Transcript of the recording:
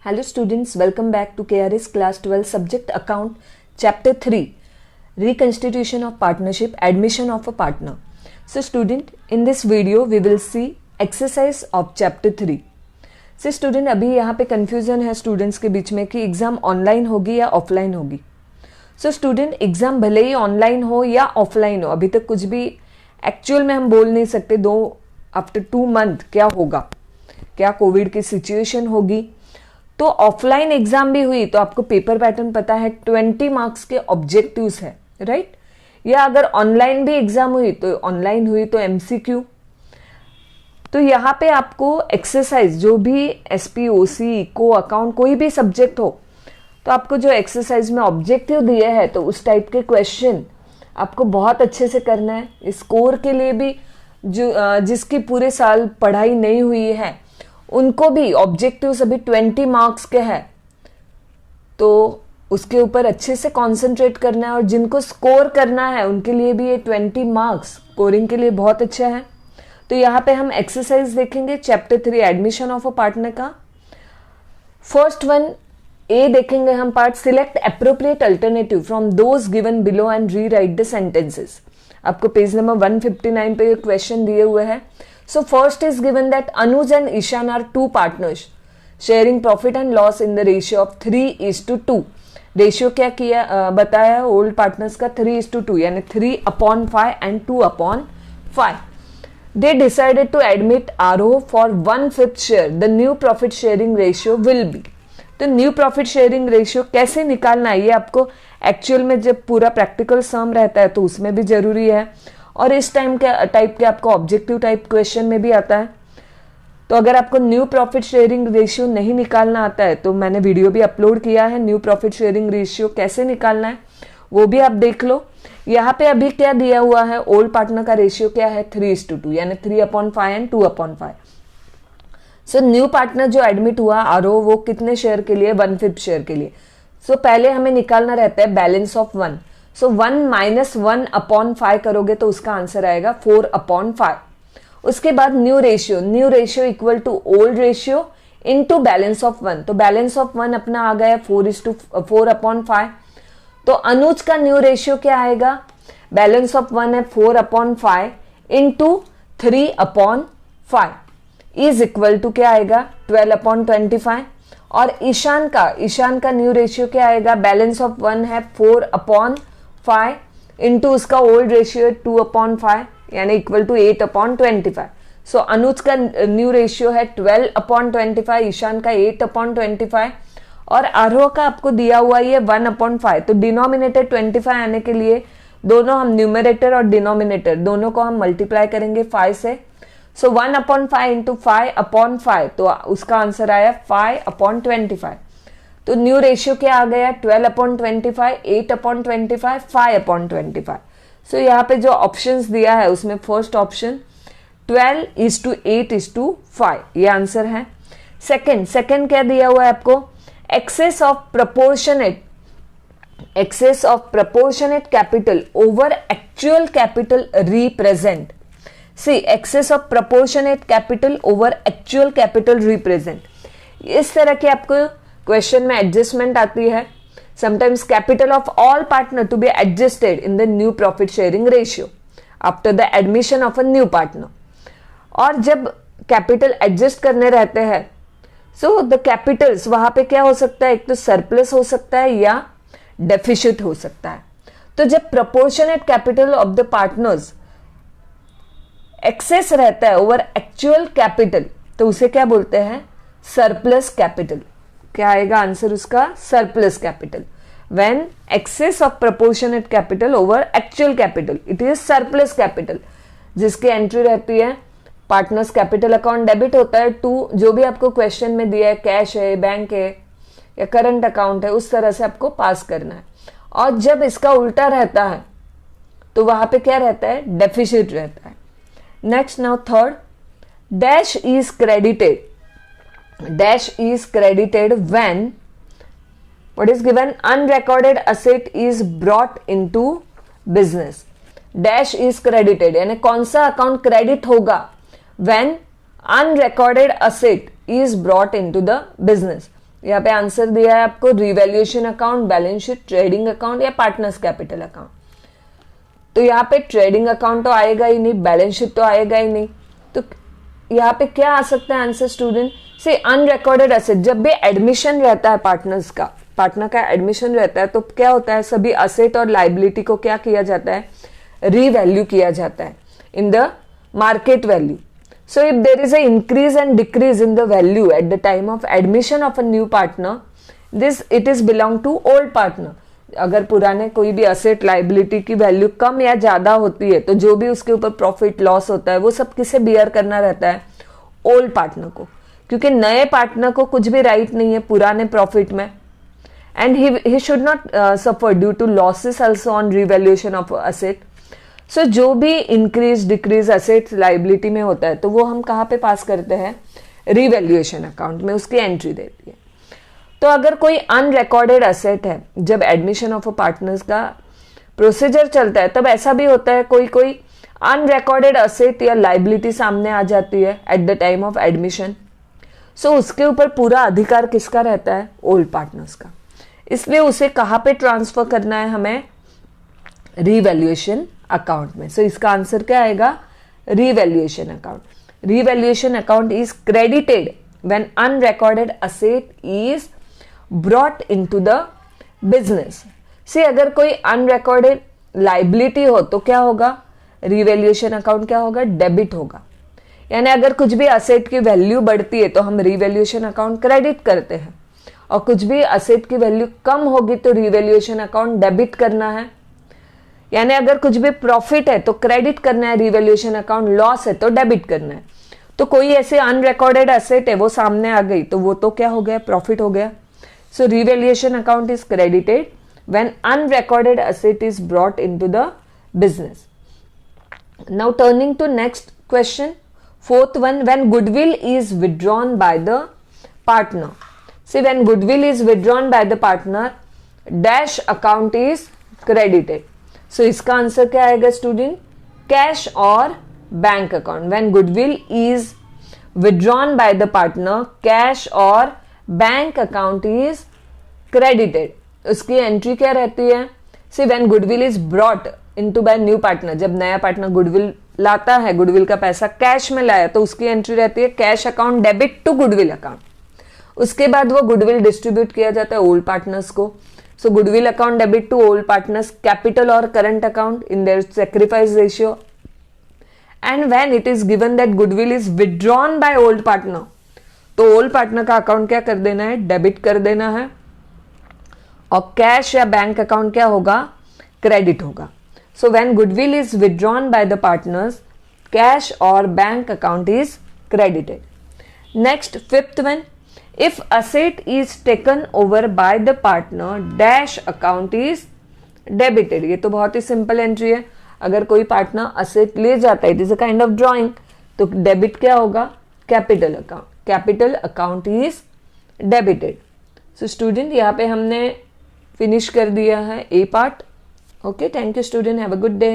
Hello students, welcome back to KRS Class 12 Subject Account Chapter 3 Reconstitution of Partnership, Admission of a Partner. So student, in this video we will see exercise of Chapter 3. So student, अभी यहाँ पे confusion है students के बीच में कि exam online होगी या offline होगी. So student, एग्ज़ाम भले ही ऑनलाइन हो या ऑफलाइन हो, अभी तक कुछ भी एक्चुअल में हम बोल नहीं सकते. दो आफ्टर 2 मंथ क्या होगा, क्या कोविड की सिचुएशन होगी. तो ऑफलाइन एग्जाम भी हुई तो आपको पेपर पैटर्न पता है, 20 मार्क्स के ऑब्जेक्टिव्स है, राइट. या अगर ऑनलाइन भी एग्जाम हुई तो ऑनलाइन हुई तो एमसीक्यू. तो यहाँ पे आपको एक्सरसाइज जो भी एसपी, ओसी, इको, अकाउंट कोई भी सब्जेक्ट हो तो आपको जो एक्सरसाइज में ऑब्जेक्टिव दिए हैं तो उस टाइप के क्वेश्चन आपको बहुत अच्छे से करना है. स्कोर के लिए भी जो जिसकी पूरे साल पढ़ाई नहीं हुई है उनको भी ऑब्जेक्टिव्स अभी 20 मार्क्स के हैं तो उसके ऊपर अच्छे से कंसंट्रेट करना है. और जिनको स्कोर करना है उनके लिए भी ये 20 मार्क्स स्कोरिंग के लिए बहुत अच्छा है. तो यहाँ पे हम एक्सरसाइज देखेंगे chapter 3 admission of a partner का. फर्स्ट वन ए देखेंगे हम part, select appropriate alternative from those given below and re right the sentences. आपको पेज नंबर 159 पे ये क्वेश्चन दिए हुए हैं. So first is given that Anuj and Ishan are two partners sharing profit and loss in the ratio of 3:2. Ratio क्या किया बताया है ओल्ड पार्टनर्स का 3:2 यानी 3/5 and 2/5. They decided to admit RO for 1/5 share. The new profit sharing ratio will be. तो new profit sharing ratio कैसे निकालना है ये आपको एक्चुअल में जब पूरा प्रैक्टिकल सम रहता है तो उसमें भी जरूरी है. और इस टाइप के आपको ऑब्जेक्टिव टाइप क्वेश्चन में भी आता है. तो अगर आपको न्यू प्रॉफिट शेयरिंग रेशियो नहीं निकालना आता है तो मैंने वीडियो भी अपलोड किया है, न्यू प्रॉफिट शेयरिंग रेशियो कैसे निकालना है वो भी आप देख लो. यहाँ पे अभी क्या दिया हुआ है, ओल्ड पार्टनर का रेशियो क्या है 3:2 यानी 3/5 एंड 2/5. सो न्यू पार्टनर जो एडमिट हुआ आरओ वो कितने शेयर के लिए, 1/5 शेयर के लिए. सो पहले हमें निकालना रहता है बैलेंस ऑफ 1. सो 1 - 1/5 करोगे तो उसका आंसर आएगा 4/5. उसके बाद new ratio equal to old ratio into balance of 1. तो बैलेंस ऑफ 1 अपना आ गया 4/5. तो अनुज का न्यू रेशियो क्या आएगा, बैलेंस ऑफ 1 है 4/5 इंटू 3/5 इज इक्वल टू क्या आएगा 12/25. और ईशान का न्यू रेशियो क्या आएगा, बैलेंस ऑफ 1 है 4/5 इंटू उसका ओल्ड रेशियो 2/5 यानी इक्वल टू 8/25. सो अनुज का न्यू रेशियो है 12/25, ईशान का 8/25 और आरोह का आपको दिया हुआ ये 1/5. तो डिनोमिनेटर 25 आने के लिए दोनों हम न्यूमरेटर और डिनोमिनेटर दोनों को हम मल्टीप्लाई करेंगे 5 से. सो 1/5 इंटू 5/5 तो उसका आंसर आया 5/25. तो न्यू रेशियो क्या आ गया 12/25, 8/25, 5/25. सो यहाँ पे जो ऑप्शंस दिया है उसमें फर्स्ट ऑप्शन 12:8:5 ये आंसर है. सेकंड क्या दिया हुआ है आपको, excess of proportionate capital over actual capital represent. C excess of proportionate capital over actual capital represent. इस तरह की आपको क्वेश्चन में एडजस्टमेंट आती है. Sometimes capital of all partner to be adjusted in the new profit sharing ratio after the admission of a new partner. और जब capital adjust करने रहते हैं सो द कैपिटल्स वहां पे क्या हो सकता है, एक तो सरप्लस हो सकता है या डेफिसिट हो सकता है. तो जब proportionate capital of the partners excess रहता है ओवर एक्चुअल कैपिटल तो उसे क्या बोलते हैं, सरप्लस कैपिटल. क्या आएगा आंसर उसका, surplus capital. When excess of proportionate capital over actual capital it is surplus capital. जिसकी एंट्री रहती है पार्टनर्स कैपिटल अकाउंट डेबिट होता है टू जो भी आपको क्वेश्चन में दिया है, कैश है, बैंक है या करंट अकाउंट है, उस तरह से आपको पास करना है. और जब इसका उल्टा रहता है तो वहां पे क्या रहता है, डेफिसिट रहता है. Next now third, dash is credited when what is given, unrecorded asset is brought into business. Dash is credited यानी कौन सा अकाउंट क्रेडिट होगा, when unrecorded asset is brought into the business. यहाँ पे आंसर दिया है आपको revaluation account, balance sheet, trading account या पार्टनर्स कैपिटल अकाउंट। तो यहाँ पे ट्रेडिंग अकाउंट तो आएगा ही नहीं, बैलेंस शीट तो आएगा ही नहीं, तो यहाँ पे क्या आ सकता है आंसर स्टूडेंट से अनरिकॉर्डेड एसेट। जब भी एडमिशन रहता है पार्टनर्स का, पार्टनर का एडमिशन रहता है तो क्या होता है, सभी असेट और लाइबिलिटी को क्या किया जाता है, रीवैल्यू किया जाता है in the market value. So if there is a increase and decrease in the value at the time of admission of a new partner, this it is belong to old partner। अगर पुराने कोई भी asset liability की value कम या ज्यादा होती है तो जो भी उसके ऊपर प्रॉफिट लॉस होता है वो सब किसे बियर करना रहता है, ओल्ड पार्टनर को, क्योंकि नए पार्टनर को कुछ भी राइट नहीं है पुराने प्रॉफिट में। And he should not suffer due to losses also on revaluation of asset. So जो भी इंक्रीज डिक्रीज असेट लाइबिलिटी में होता है तो वो हम कहाँ पे पास करते हैं, रिवैल्यूएशन अकाउंट में उसकी एंट्री देती है। तो अगर कोई अनरिकॉर्डेड असेट है, जब एडमिशन ऑफ अ पार्टनर्स का प्रोसीजर चलता है तब ऐसा भी होता है कोई कोई अनरिकॉर्डेड असेट या लाइबिलिटी सामने आ जाती है at the time of admission. So उसके ऊपर पूरा अधिकार किसका रहता है, ओल्ड पार्टनर्स का। इसलिए उसे कहाँ पे ट्रांसफर करना है हमें, रिवैल्यूएशन अकाउंट में। सो इसका आंसर क्या आएगा, revaluation account. Revaluation account is credited when unrecorded asset is brought into the business. से अगर कोई अनरिकॉर्डेड लाइबिलिटी हो तो क्या होगा, रिवैल्यूएशन अकाउंट क्या होगा, डेबिट होगा। यानी अगर कुछ भी असेट की वैल्यू बढ़ती है तो हम रिवैल्यूएशन अकाउंट क्रेडिट करते हैं, और कुछ भी असेट की वैल्यू कम होगी तो रिवैल्यूएशन अकाउंट डेबिट करना है। यानी अगर कुछ भी प्रॉफिट है तो क्रेडिट करना है रिवैल्यूएशन अकाउंट, लॉस है तो डेबिट करना है। तो कोई ऐसे अनरिकॉर्डेड एसेट है वो सामने आ गई तो वो तो क्या हो गया, प्रॉफिट हो गया। So revaluation account is credited when unrecorded asset is brought into the business. Now turning to next question, fourth one, when goodwill is withdrawn by the partner. C when goodwill is withdrawn by the partner, dash account is credited. So इसका answer क्या आएगा student, cash और bank account. When goodwill is withdrawn by the partner, cash और bank account is credited. उसकी entry क्या रहती है, सी when goodwill is brought into bye new partner. जब नया पार्टनर गुडविल लाता है, गुडविल का पैसा कैश में लाया तो उसकी एंट्री रहती है cash account debit to goodwill account. उसके बाद वो गुडविल डिस्ट्रीब्यूट किया जाता है ओल्ड पार्टनर्स को। So goodwill account debit to old partners, capital or current account in their sacrifice ratio. And when it is given that goodwill is withdrawn by old partner, तो old partner का account क्या कर देना है, debit कर देना है, और कैश या बैंक अकाउंट क्या होगा, क्रेडिट होगा। So when goodwill is withdrawn by the partners, cash or bank account is credited. Next, fifth one, if asset is taken over by the partner, dash account is debited। ये तो बहुत ही simple entry है। अगर कोई partner asset ले जाता है, it is a kind of drawing, तो डेबिट क्या होगा, capital account. Capital account is debited. So student यहाँ पे हमने फिनिश कर दिया है a part. Okay, thank you student, have a good day.